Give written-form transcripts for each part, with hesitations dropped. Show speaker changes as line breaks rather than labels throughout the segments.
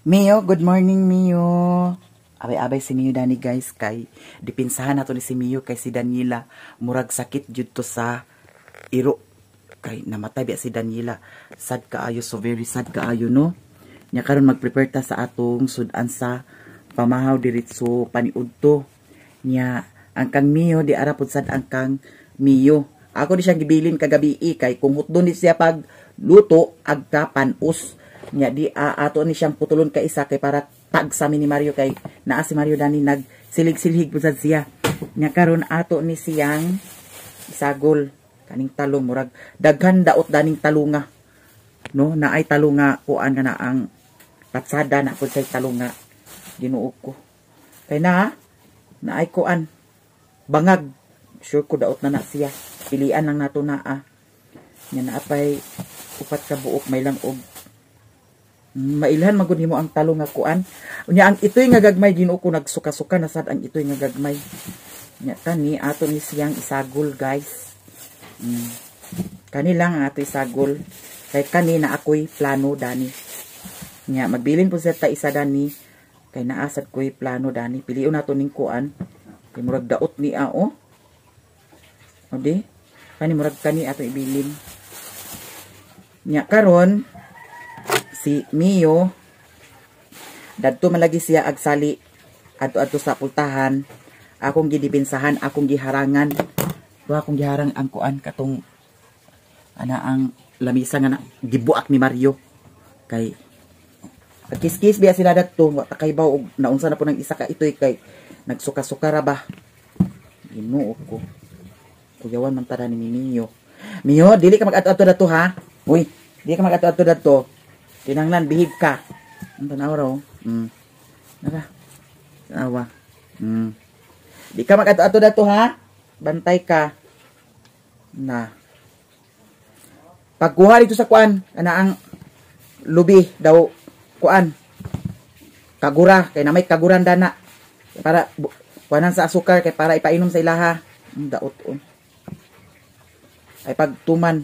Mio, good morning Mio. Abay-abay si Mio dani guys kay dipinsahan nato ni si Mio kay si Daniela murag sakit jud to sa iro kay namatay biya si Daniela. Sad kaayo, so very sad kaayo no. Nya karon mag-prepare ta sa atong sudan sa pamahaw diritso paniudto. Nya ang kang Mio di ara pud sad ang kang Mio. Ako di siya gibilin kagabi kay kung hutdon ni siya pag luto agka panus. Nya di ato ni siyang putulon ka isa kay para tag sa ni Mario kay naa si Mario dani nag silig-silig pusad siya. Nya karon ato ni siyang isagol kaning talong murag daghan daot daning talunga. No, naay talunga kuan nga na ang patsada na pud say talunga. Ginuo ko. Kay naay kuan bangag. Sure ko daot na siya. Pilian lang nato naa. Nya naapay upat ka buok may lang og mailhan magud nimo ang talong nga kuan. Unya ang itoy nga gagmay Ginoo ko nagsuka-suka na sad ang itoy nga gagmay. Nya kani ato ni siyang isagol guys. Kani lang ang ato isagol. Kay kani na ako'y plano dani. Nya magbilin po sa ta isa dani kay naasad ko'y plano dani. Pilion nato ning kuan. Kay murag daot ni o. O di? Kani murag kani ato ibilin. Nya karon si Mio dadto man lagi siya agsali adto sa pultahan. Akong gidipinsahan, akong giharangan. Akong giharang ang kuan katong ana ang lamisa nga na gibuak ni Mario. Kay kiskis biya sila dadto kay baw og naunsa na po ng isa ka itoy kay nagsuka-suka ra ba. Ginoo ko. Kuyawan man tada ni Mio. Mio, dili ka mag-adto dadto ha. Uy, dili ka mag-adto dadto. Tinanglan, bihib ka. Ang tanaw raw. Naka. Tanawa. Di ka mag-ato dato ha. Bantay ka. Na. Pagkuha dito sa kuan. Ana ang lubi daw. Kuan. Kagura. Kaya na may kaguran dana. Para kuanan sa asukar. Kaya para ipainom sa ilaha. Ang daot o. Ay pagtuman.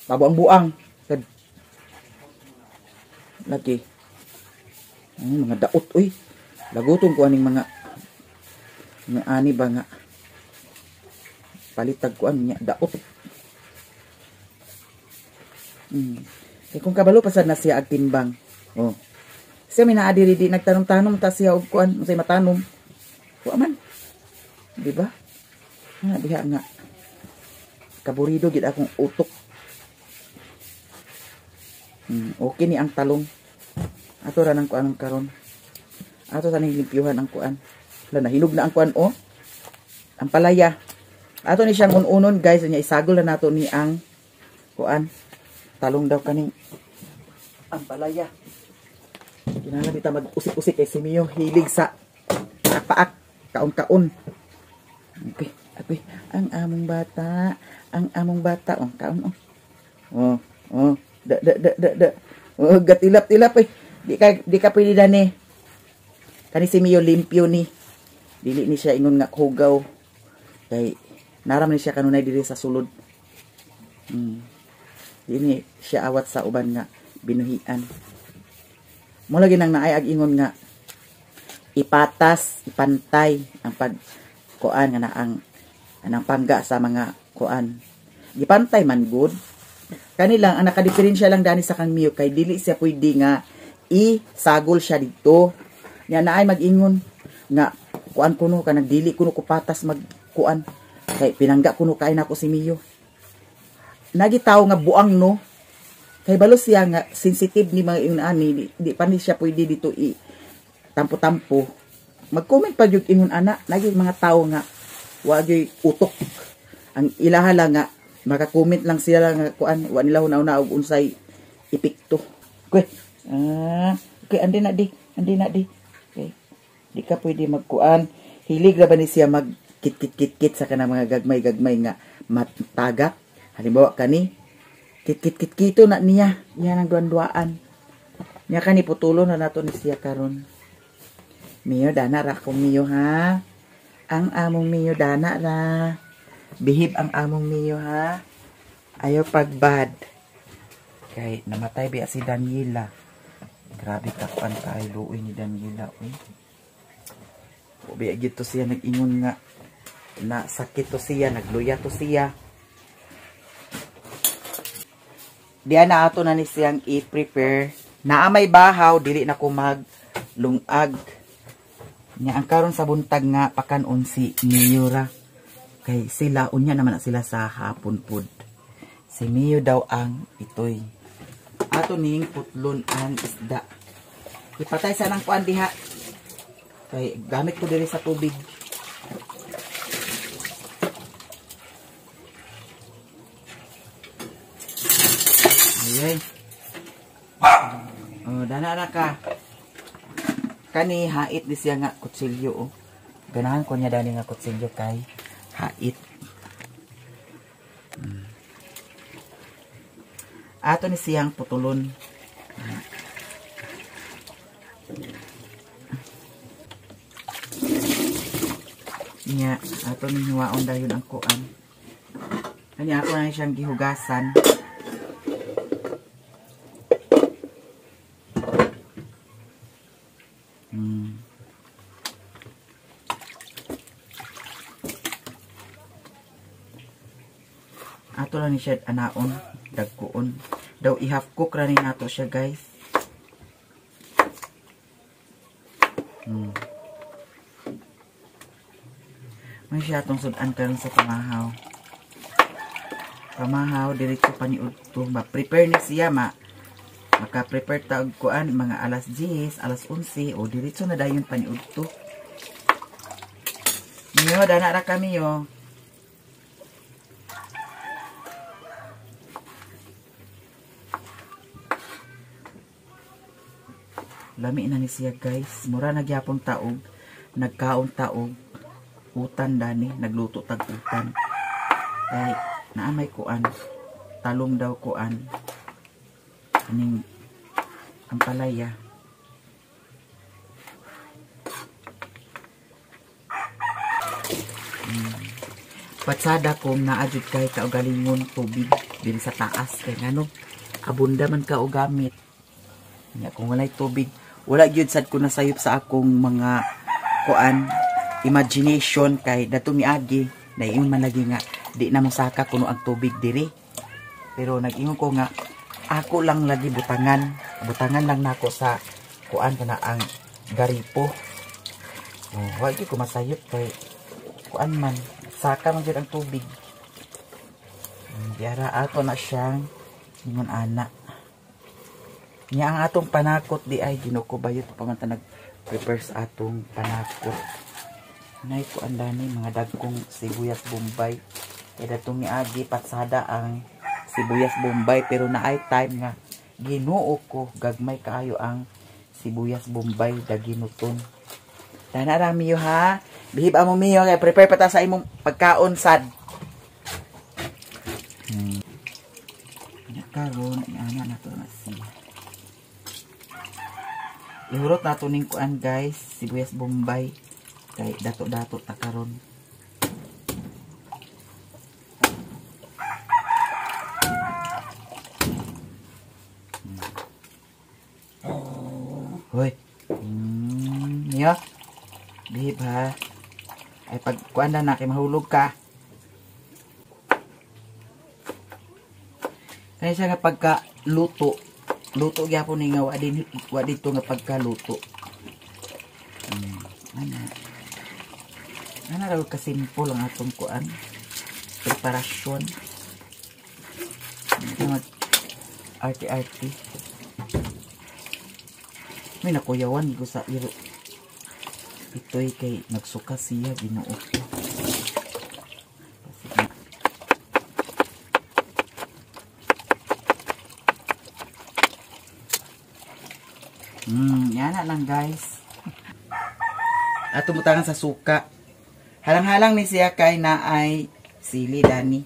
Pabuang-buang. Lagi. Mga daot. Uy. Lagutong ko aning mga ani ba nga. Palitag ko niya daot. Kaya kung kabalo pasad na siya agtimbang. Oh. Siya may naadiri di nagtanom-tanom ta siya og kuan. Unsay matanom. Wa man. Di ba? Diha nga. Kaburido gid akong utok. Okay ni ang talong. Ato ra nang kuan karon. Ato sa ning limpyuhan ang kuan. Wala nahinog na ang kuan o. Ang palaya. Ato ni siyang unon guys, nya isagol na nato ni ang kuan. Talong daw kaning ang palaya. Kinahanglan bita mag-usik-usik kay si Mio hilig sa paak kaon-kaon. Okay. Ang among bata oh kaon oh. Oh. Da. Oh, gatilap-tilap eh. Di ka pwede dani. Kani si Mio limpyo ni. Dili ni siya ingon nga hugaw. Kay naram ni siya kanunay diri sa sulod. Dini siya awat sa uban nga binuhian. Mo lagi nang naay ag ingon nga ipatas, ipantay ang pagkuan nga na anang pangga sa mga kuan. Gipantay man good. Kanilang ang nakadiferensya lang dani sa kang Mio kay dili siya pwede nga isagol siya dito. Nya naay mag-ingon nga kuan kuno ka nagdili kuno ko patas magkuan kay pinangga kuno kay nako si Mio. Nagitaw nga buang no. Kay balos siya nga sensitive ni mga inani di pa ni siya pwede dito tampo-tampo. Mag-comment pa jud ingon ana lagi mga tao nga wa gyud utok. Ang ilahala nga maka-comment lang sila nga kuan wa nila hunaw-na og unsay epekto. Okay. Okay andi na di. Okay. Di ka pwede magkuan. Hilig ra ba ni siya mag kit sa kanang mga gagmay nga matagak. Halimbawa kani kit-kito na niya. Yan ang duan-duaan. Niya kani putulon na nato ni siya karon. Mio dana ra ko Mio ha. Ang among Mio dana ra. Bihib ang among Mio ha. Ayaw pagbad. Kay namatay biya si Daniela. Grabe takpan kay luoy ni Daniela. Uy. Biya gito siya nag-ingon nga na sakit to siya, nagluya to siya. Diyan na ato na ni siyang i-prepare. Naamay bahaw, dili na ko maglungag. Nya ang karon sa buntag nga pakanon si Miura. Kay sila, unya naman na sila sa hapon pod. Si Mio daw ang itoy. Ato ning putlon ang isda. Ipatay sa nang kuan diha. Kay gamit ko diri sa tubig. Ayay. Oh, dana na ka. Kani hait di siya nga kutsilyo. Oh. Ganahan ko niya dani nga kutsilyo kay hait. Ato ni siyang putulon. Nya, ato ni hiwaon dayon ang kuan. Kanya ako na siyang gihugasan. Ato lang ni siya anaon, dagkuon. Daw i-half cook ra ni nato siya, guys. May siya atong sudan karon sa pamahaw. Pamahaw diretso pa ni udto. Ma-prepare ni siya maka-prepare ta og kuan mga alas 10, alas 11 o diretso na dayon pa ni udto. Niyo dana ra kami yo. Lami na ni siya, guys. Mura nagyapon taog. Nagkaon taog. Utan dani. Nagluto tag utan. Ay, naamay kuan. Talong daw kuan. Aning ang palaya. Patsada kong naadjud kay kaugalingon tubig din sa taas. Kaya ngano, abunda man ka o gamit. Kung walay tubig, wala gyud sad ko nasayop sa akong mga kuan imagination kay dato miagi naiingon man lagi nga di na mosaka kuno ang tubig diri. Pero nag-ingon ko nga ako lang lagi butangan lang nako sa kuan kana ang garipo. Oh, wa gyud ko masayop kay kuan man saka man gyud ang tubig. Diara ato na siyang ingon ana. Nya ang atong panakot di ay Ginoo bayot pamanta nag-prepare sa atong panakot. Nay ko andani mga dagkong sibuyas bombay. Kay datong miagi patsada ang sibuyas bombay pero naay time nga Ginoo ko gagmay kaayo ang sibuyas bombay daginuton. Dana ra miyo ha. Bihib amo miyo kay prepare pa ta sa imong pagkaon sad. Karon ana na to na siya. Ihurot nato ning kuan, guys, sibuyas bombay kay dato-dato ta karon. Hoy. Niya. Bihib ha. Ay pag kuan na kay mahulog ka. Kaya siya nga pagka luto gyapon ni nga wa dito nga pagkaluto. Ana raw ka simple ang atong kuan preparasyon. Arte-arte. May nakuyawan ko sa iro. Ito'y kay nagsuka siya Ginoo ko. Yan na lang, guys. At tumutangan sa suka. Halang-halang ni siya kay na ay sili dani.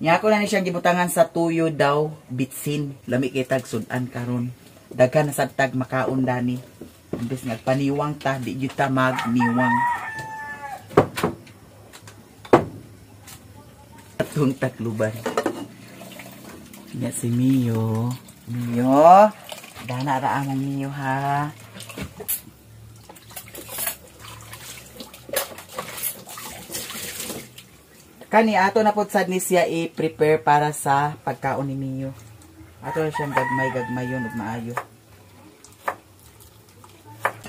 Nya ako na ni siyang gibutangan sa tuyo daw bitsin. Lami kay tag sudan karon. Daghan na sad tag makaon dani. Imbes nga paniwang ta, di gyud ta magniwang. Atong takluban. Nya si Mio. Mio, dana ra ang Mio ha. Kani ato na pod sad ni siya i-prepare para sa pagkaon ni Mio. Ato na siyang gagmay yun ug maayo.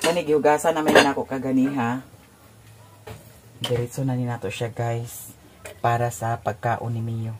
Kani gihugasan na may nako kagani ha. Diretso na ni nato siya guys para sa pagkaon ni Mio.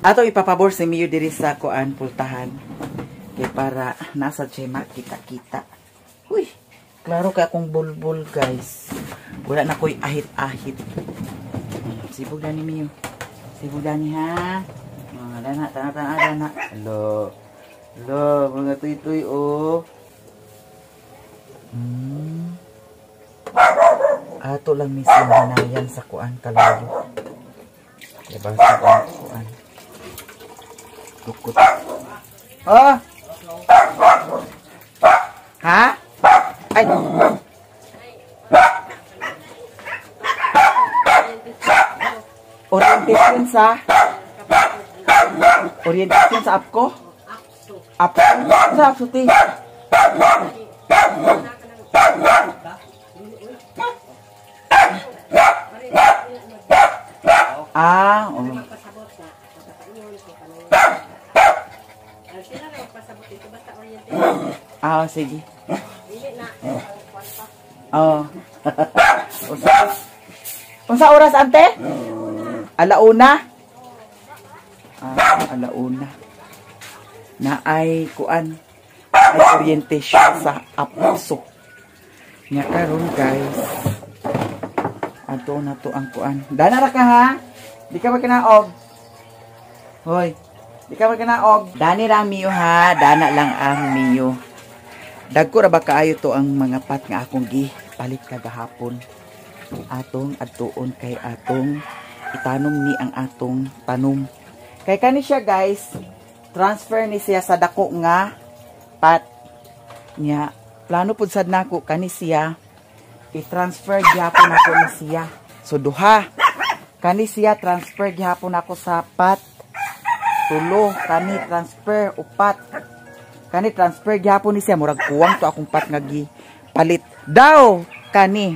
Ato ipapabor si Mio diri sa kuan pultahan. Kay para nasa siya makita-kita. Uy, klaro ka akong bulbul guys. Wala na ko'y ahit-ahit. Sibog na ni Mio. Sibog na ni ha. Dana, dana. Hello. Hello, mga tuy-tuy oh. Ato lang ni sinanayan sa kuan kalayo. Diba sa kuan. Tukot. Oh! Ha? Ay! Orientation sa APCO? APCO? Sa APCO, ti? Oh. Sige. Oh. Unsa oras ante? Alauna? Alauna. Na ay kuan ay orientation sa APSO. Nya karon guys. Ato na to ang kuan. Dana ra ka ha? Di ka ba kinaog? Hoy. Di ka ba kinaog? Dani ra Mio ha. Dana lang ang Mio. Dagko ra ba kaayo to ang mga pat nga akong gipalit kagahapon. Atong adtuon kay atong itanom ni ang atong tanom. Kay kani siya guys, transfer ni siya sa dako nga pat niya. Plano pud sad nako kani siya i-transfer gyapon ako ni siya. So duha kani siya transfer gyapon ako sa pat. Tulo kani transfer upat. Kani transfer gyapon ni siya murag kuwang to akong pat nga palit daw kani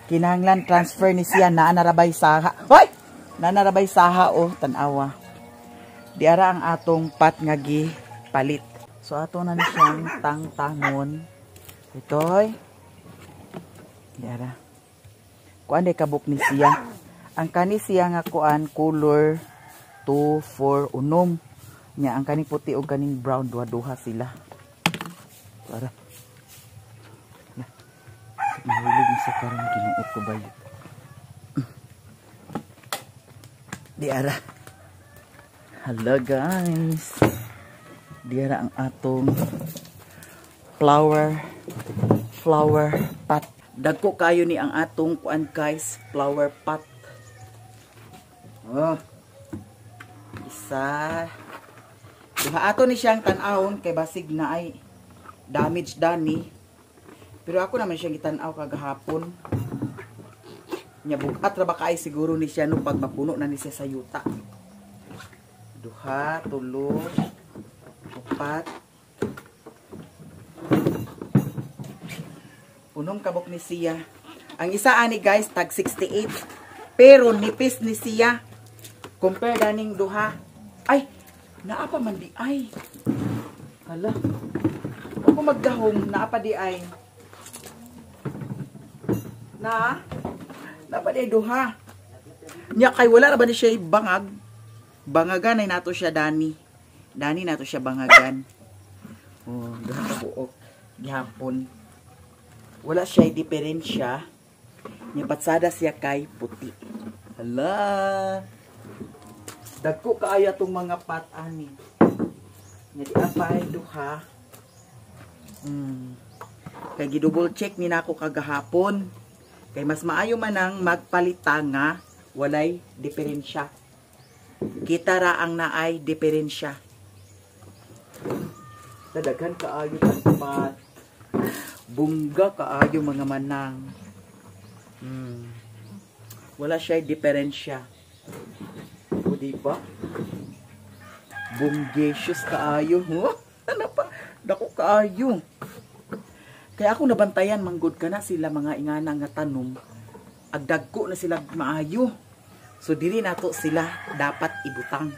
kinahanglan transfer ni siya naa narabay saha. Hoy, naa narabay saha oh tan-awa. Di ara ang atong pat nga palit. So ato na ni siyang tangtangon. Itoy. Di ara. Kuan day kabuk ni siya. Ang kani siya nga kuan color 2 4 unom. Nya ang kaning puti o kaning brown duha-duha sila. Para. Mahulog ni sa karang ginuot ko bayo. Di ara. Hello guys. Di ara ang atong flower pot. Dagko kayo ni ang atong kuan guys, flower pot. Oh. Isa. Diba ato ni siyang tan-awon kay basig na ay damage dani. Pero ako naman siyang gitan-aw kagahapon. Nya bugat ra ba kay siguro ni siya no pag mapuno na ni siya sa yuta. Duha, tulo, upat. Unom kabok ni siya. Ang isa ani guys tag 68. Pero nipis ni siya. Compare daning duha. Ay, naapa man di ay. Hala. Ako magdahom, naapa di ay. Naapa di ay duha. Nya kay wala na ba ni siya bangag? Bangagan ay nato siya Dani. Dani nato siya bangagan. Oh, buok gihapon. Wala siya diferensya. Nya patsada siya kay puti. Hala. Dagko kaayo tong mga pat ani. Nya di apay duha. Kay gi-double check ni nako kagahapon. Kay mas maayo man ang magpalita nga walay diferensya. Kita ra ang naay diferensya. Daghan kaayo pat. Bungga kaayo mga manang. Wala siya diferensya. O diba? Bunggesius kaayo. Huh? Ano pa? Dako kaayo. Kaya ako nabantayan, manggod ka na sila mga ingana nga tanom. Agdagko na sila maayo. So dili nato sila dapat ibutang.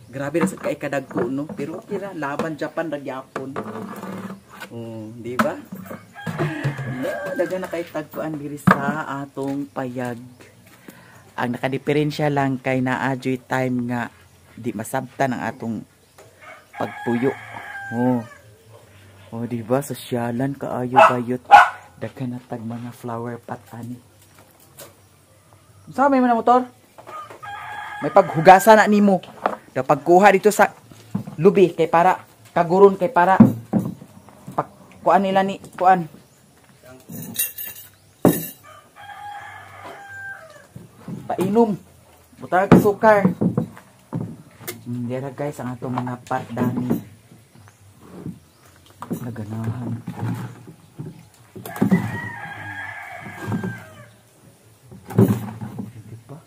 Grabe na sa kay kadagko no, pero kira laban Japan ra gyapon. Di ba? Daga na kay tagpuan diri sa atong payag. Ang nakadiferensya lang kay naadyoy time nga di masabtan ang atong pagpuyo. Di ba? Sosyalan kaayo bayot. Daga na tag mga flower pot ani. Sa may man motor? May paghugasan na nimo. Da pagkuha dito sa lubi kay para kaguron kay para kuan nila ni kuan. Painom. Butang sukar. Dira guys ang atong mga pat Dani. Naganahan. Diba?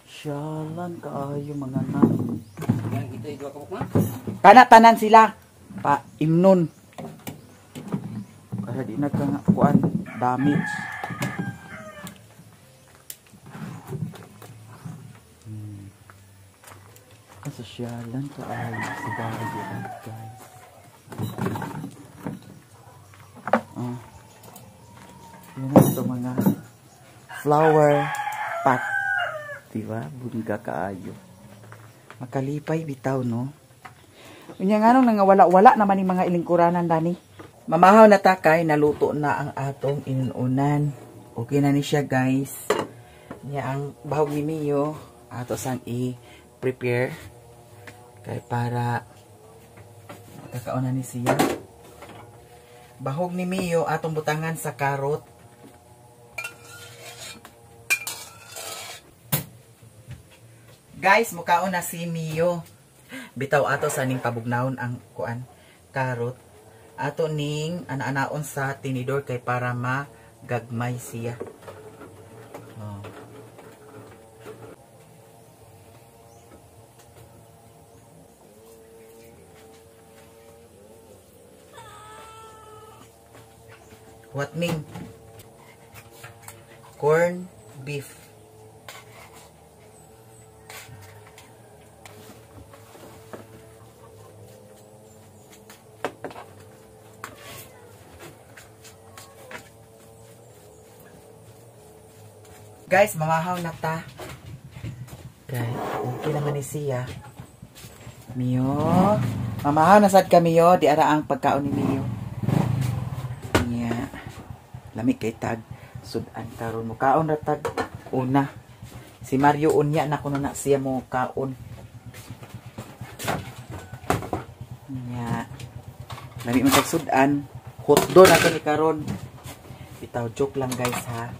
Syalan kaayo mga nan. Kana tanan sila. Pa imnon. Kaya di nagkuan damage. Kasosyalan kaayo sa bahay guys. Yun ito mga flower pot. Diba? Bunga kaayo. Makalipay bitaw no. Unya nga nung nangawala-wala naman yung mga ilingkuranan Dani. Mamahaw na takay, naluto na ang atong inunan. Okay na ni siya guys. Nya ang bahog ni Mio ato sang i-prepare kay para kakauna ni siya. Bahog ni Mio atong butangan sa karot. Guys, mukaon na si Mio. Bitaw ato sa ning pabugnawon ang kuan karot. Ato ning ana-anaon sa tinidor kay para magagmay siya. What mean? Corn beef. Guys, mamahaw na ta. Okay naman ni siya. Mio. Mamahaw na sad ka Mio. Di ara ang pagkaon ni Mio. Lami kay tag sudan karon mo kaon ra tag una si Mario unya na kuno na siya mo kaon nya lami man tag sudan hotdog na to ni karon bitaw joke lang guys ha.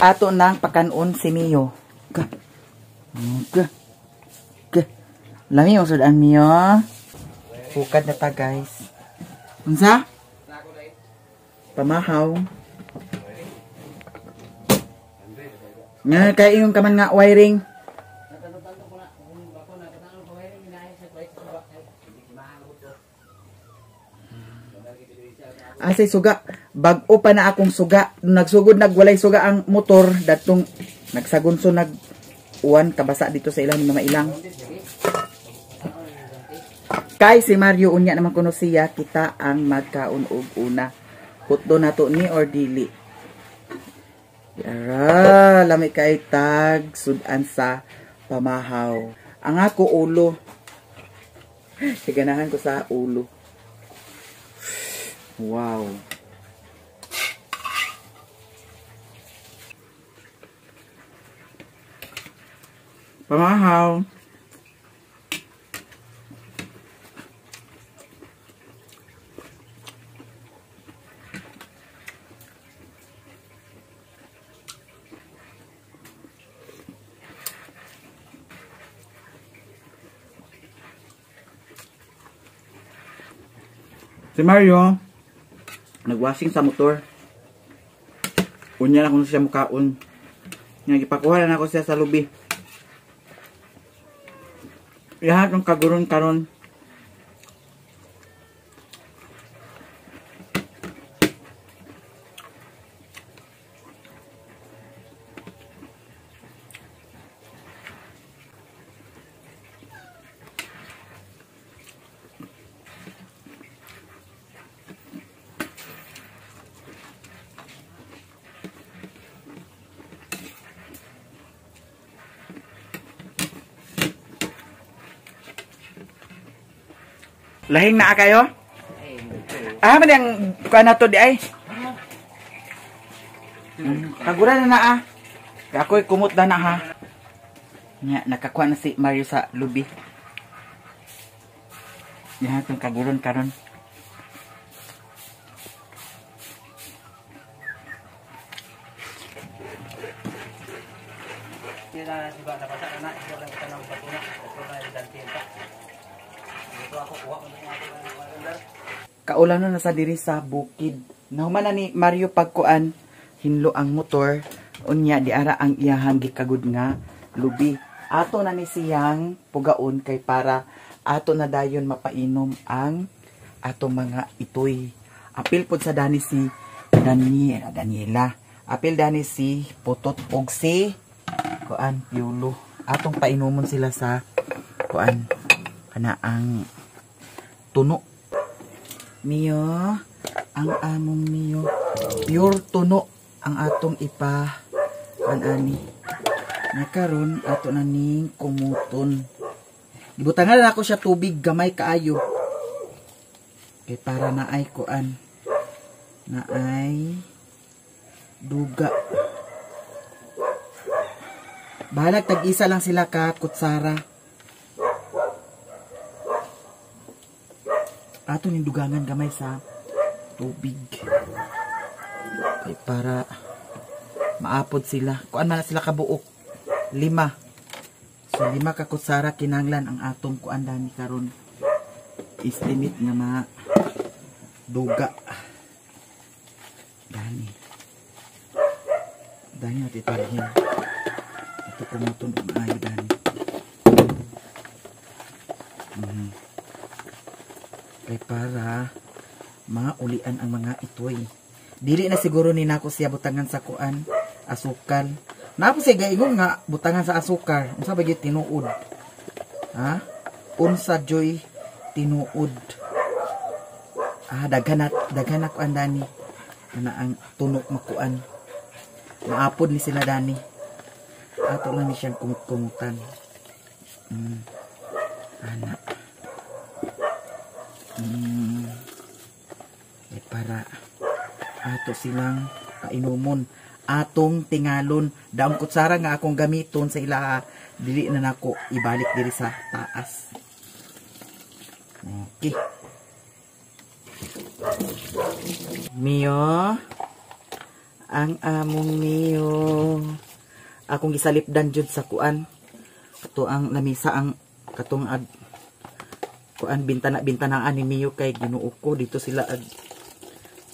Ato nang pakanon si Mio. Lami mo sudan Mio. Bukad na ta guys. Unsa? Pamahaw. Nga kay yung kaman nga wiring. Asay suga. Bag-o pa na akong suga. Nagsugod nagwalay suga ang motor. Datong nagsagunso uwan kabasa dito sa ilang mga ilang. Kay si Mario unya naman kuno siya kita ang magkaon og una. Putdo na to ni or dili. Yara, lami kay tag sudan sa pamahaw. Ang ako ulo. Siganahan ko sa ulo. Wow. Pamahaw. Si Mario, nagwashing sa motor. Unya na kung siya mukaon. Nagipakuha na ako siya sa lubi. Lahat ng kaguron karon. Lahing na kayo? Man yang kuha na to di ay. Kagura na na Ako'y kumot na ha. Nya, nakakuha na si Mario sa lubi. Yan itong kaguron karon. Kaulan na sa diri sa bukid. Nahuman na ni Mario pagkuan hinlo ang motor unya di ara ang iyahang gikagud nga lubi. Ato na ni siyang pugaon kay para ato na dayon mapainom ang ato mga itoy. Apil pod sa dani si Daniela. Apil dani si Putot og si kuan Piolo. Atong painomon sila sa kuan kana ang tuno. Mio, ang among Mio, pure tuno ang atong ipa ani. Nakaron ato na ning kumuton. Ibutangan na ako siya tubig gamay kaayo. Kay para na ay kuan. Na ay duga. Bahalag tag-isa lang sila ka kutsara. Ato ning dugangan gamay sa tubig. Kay para maapod sila. Kuan man sila kabuok. 5. So 5 ka kutsara kinanglan ang atong kuan dani karon. Estimate nga mga duga. Dani natin italhin. Ito kumuton maayo dani. Kay para maulian ang mga itoy. Dili na siguro ni nako siya butangan sa kuan, asukal. Napo siya gaingon nga butangan sa asukar. Unsa ba gyud tinuod? Ha? Unsa joy tinuod? Daghan ako andani. Ana ang tunok makuan. Maapod ni sila dani. Ato lang ni siyang kumut-kumutan. Ana. Para ato silang kainumon atong tingalon daong kutsara nga akong gamiton sa ilaha dili na nako ibalik diri sa taas. Okay. Mio, ang among Mio, akong gisalipdan jud sa kuan ato ang lamisa ang katong kuan bintana ani Mio kay Ginoo ko dito sila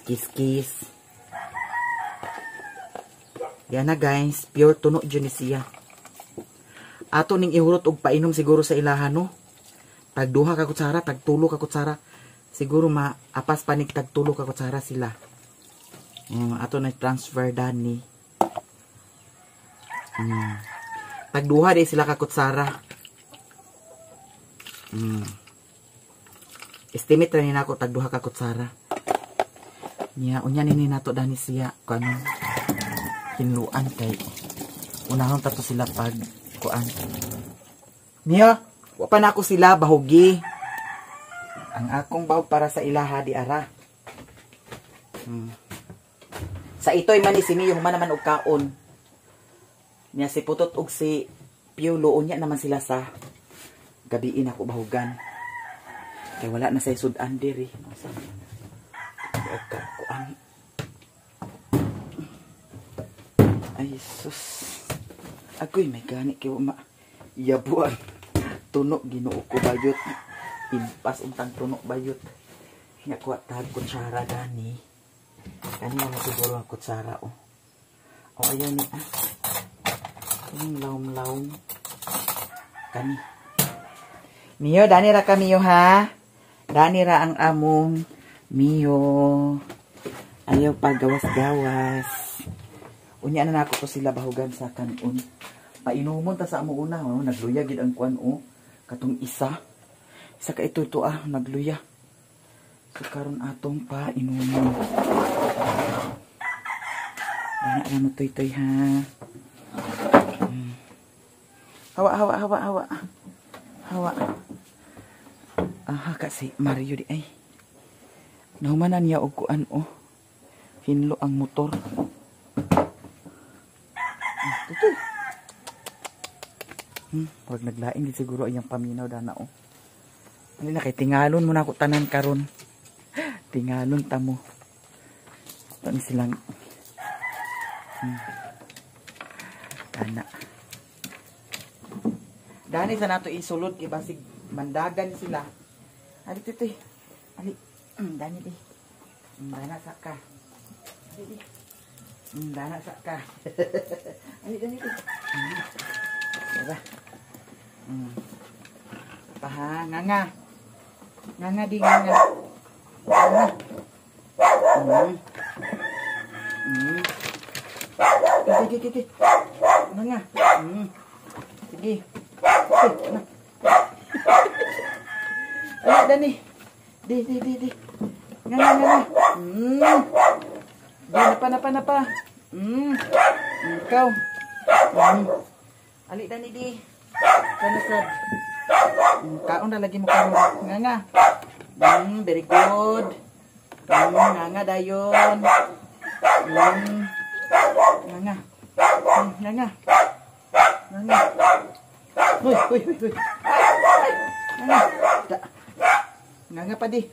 kiss. Yan na guys, pure tuno dyan siya. Ato ning ihurot og painom siguro sa ilahan no. Tag 2 ka kutsara, tag 3 ka kutsara. Siguro maapas panig tag 3 ka kutsara sila. Ato na transfer dani. Tag 2 di sila ka kutsara. Estimate rin ako tag 2 ka kutsara. Niya, unya nini nato dani siya kung hinluan kay unahon tato sila pag kuan. Niya, wa pa na ako sila bahugi. Ang akong bahog para sa ilaha di ara. Sa ito'y man ni si Mio man naman og kaon. Niya si Putot og si Piolo unya naman sila sa gabiin ako bahugan. Kay wala na say sudan diri. Ay, sus. Agoy, may gani kay ma. Yabuan. Tunok ginoo ko bayot. Impas untang tunok bayot. Nga kuha tag kutsara gani. Kani na siguro ang kutsara o. O ayaw ni yung laum-laum. Kani. Mio, dani ra ka Mio ha. Dani ra ang among Mio. Ayaw paggawas-gawas. Unya na ako to sila bahugan sa kanon. Painumon ta sa amo una, nagluya gid ang kuan o. Katong isa. Isa ka ito nagluya. So karon atong painumon. Ana mo toy ha. Hawa. Aha kasi Mario di ay. Nahumanan niya og kuan o. Hinlo ang motor. Tutoy. Pag naglaing din siguro ayang paminaw dana o. Ano na kay tingalon mo na ako tanan karon. Tingalon ta mo. Tani silang dana. Dani sa nato isulod kay basig mandagan sila. Ali titoy. Ali. Dani di. Dana sa ka. Ali di. Dana sa ka. Ali dani di. Diba? Paha, nganga. Nganga di nganga. Nganga. Sige. Nganga. Sige. Ayo Dani. Di. Nganga. Napa. Ikaw. Ali Dani di. Kanasad. Kaon na lagi mo karon. Nganga. Very good. Nganga dayon. Nganga. Hoy. Nganga pa di.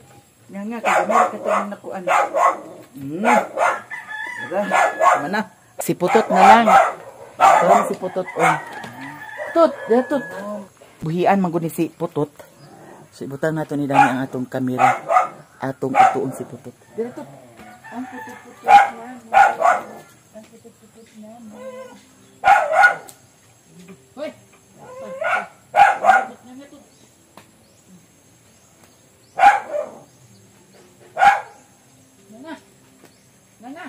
Nganga kagamay ka tong nakuan. Mana? Si Putot na lang. Karon si Putot Tut. Buhian man gud ni si Putot. So ibutan nato ni Dani ang atong kamera. Atong ituon si Putot. Dito. Ang Putot na. Hoy. Nana.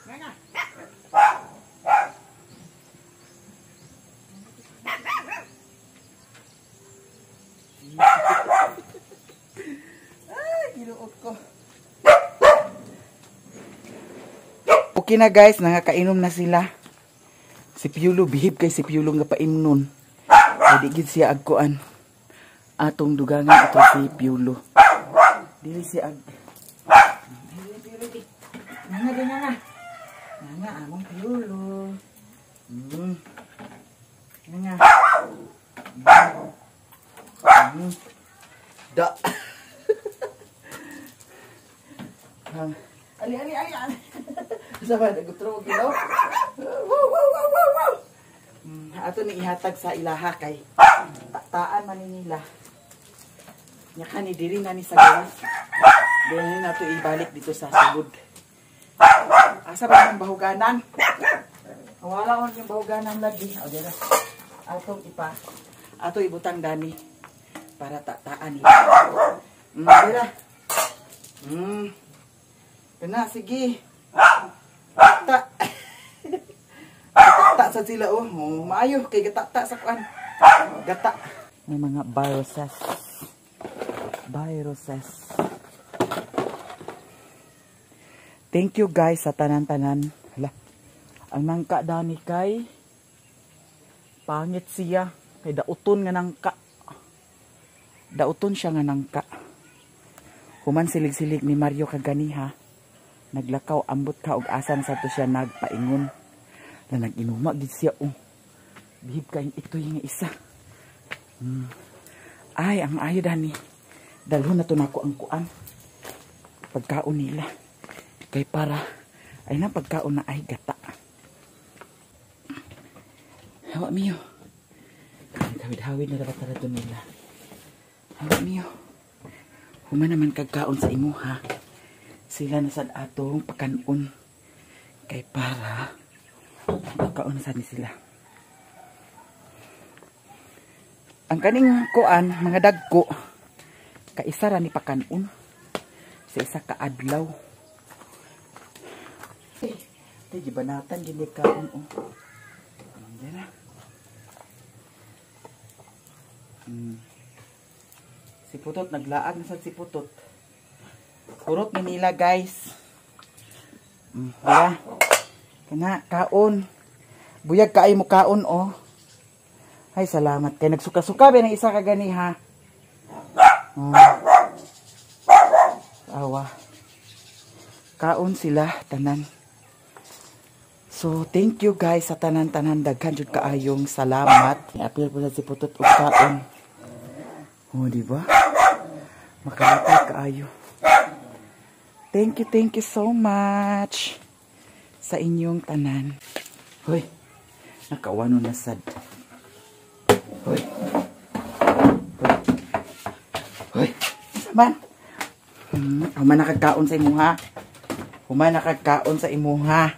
Nganga. Giluot ko. Okay na guys, nakakainom na sila. Si Piolo, bihib kay si Piolo nga paimnon. Hindi gid siya agkuan. Atong dugangan ito si Piolo. Dili siya ag... Nga, among Piolo. Nga. Da. Ali. Sabi, nagutro mo gilaw. Wow. Ato ni ihatag sa ilaha kay taan man nila. Nya kani diri na ni sa gawas. Dili na to ibalik dito sa sulod. Asa ba ang bahuganan? Wala on yung bahuganan lagi. O dira. Ato ibutang Dani para tataan nila. Dira. Kana sige. Ta. sad sila oh. Oh, maayo kay gata sa kuan. Gata. May mga viruses. Thank you guys sa tanan-tanan. Hala. Ang nangka dani kay pangit siya. Kay dauton nga nangka. Dauton siya nga nangka. Human silig-silig ni Mario kaganiha. Naglakaw ambot ka og asan sa to siya nagpaingon. Na nag-inuma gid siya oh. Bihib kay ito yung isa. Ay, ang ayo dani. Dalhon na to nako ang kuan. Pagkaon nila. Kay para ay na pagkaon na ay gata. Hawa miyo. Hawid-hawid na dapat talaga nila. Hawa miyo. Human naman kagkaon sa imo ha. Sila na sad atong pakanon. Kay para pagkaon na sad ni sila. Ang kaning kuan mga dagko kaisa ra ni pakanon sa isa ka adlaw. Tay gibanatan gid kaon oh. Dira. Si Putot naglaag na sad si Putot. Purot ni nila guys. Wala. Kana kaon. Buyag kaay mo kaon oh. Ay salamat kay nagsuka-suka ba ng isa ka gani ha. Awa. Kaon sila tanan. So, thank you guys sa tanan-tanan. Daghan jud kaayong salamat. I-appeal po sa si Putot og kaon. Oh, di ba? Makalapay kaayo. Thank you so much sa inyong tanan. Hoy, nakawano na sad. Hoy. Hoy, saman. Human nakagkaon sa imuha. Human nakagkaon sa imuha.